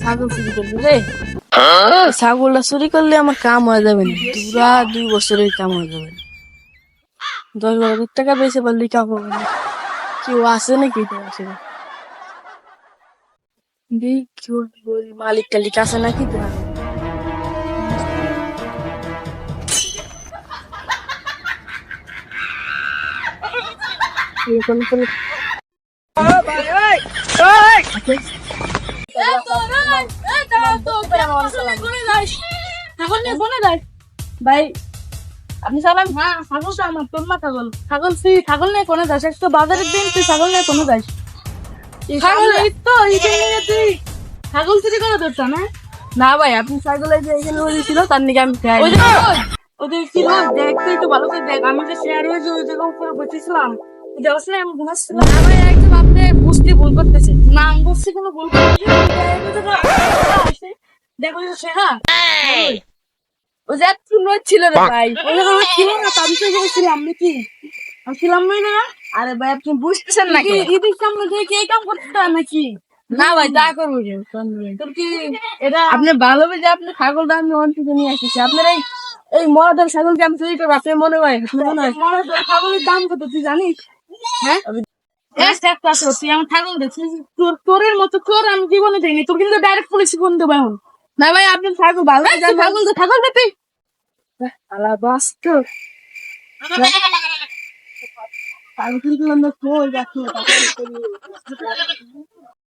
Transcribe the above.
ছাগল চুরি করবি রে। ছাগলটা চুরি করলে আমার কাম হয়ে যাবে না, পুরা 2 বছরের কাম হয়ে যাবে না। 10-12 হাজার টাকা বেঁচে পারলি কাম হবে না। কেউ আছে নাকি তো আসে না। কেউ মালিক টালিক আছে নাকি তো এরকম করে ভাই আপনি চালান। হ্যাঁ ছাগলটা আমার, তোর মা ছাগল। ছাগল নিয়ে কোনে যাস? একটু বাজারের দিন তুই ছাগল নিয়ে কোনে যাস? ছাগল তো তুই ছাগল চুরি করে ধরছ না? না ভাই, আপনি ছাগলের যে এখানে হয়েছিল তার নিকে আমি খাই। ওদের কি দেখ, তুই একটু ভালো করে দেখ। আমি যে শেয়ার হয়েছে ওই জায়গা উপরে বসেছিলাম, দেওয়াস না, আমি ঘুমাচ্ছিলাম। না ভাই, একদম আপনি বুঝতে ভুল করতেছে। না আমি বুঝছি কোনো ভুল করতেছি। দেখো শেখা ওই যে তুই ছিল রে ভাই, ওই জায়গায় ছিল না, আমি তো ছিলাম নাকি? আমি ছিলাম না। আরে ভাই আপনি বুঝতেছেন নাকি? ঈদের সামনে থেকে কে কাম করতে নাকি? না ভাই যা করবো তোর কি এটা আপনি ভালো যে আপনি ছাগলটা আমি অন্তিতে নিয়ে আসতেছি। আপনার এই মরাদের ছাগলকে আমি চুরি করবো, আপনার মনে হয় মরাদের ছাগলের দাম কত তুই জানিস? হ্যাঁ তুই আমার ছাগল দেখছিস, তোরের মতো চোর আমি জীবনে দেয়নি। তোর কিন্তু ডাইরেক্ট পুলিশ ফোন দেবো এখন। না ভাই আপনি ছাগল ভালো ছাগল দে তুই আলা বাস তো আমি কিন্তু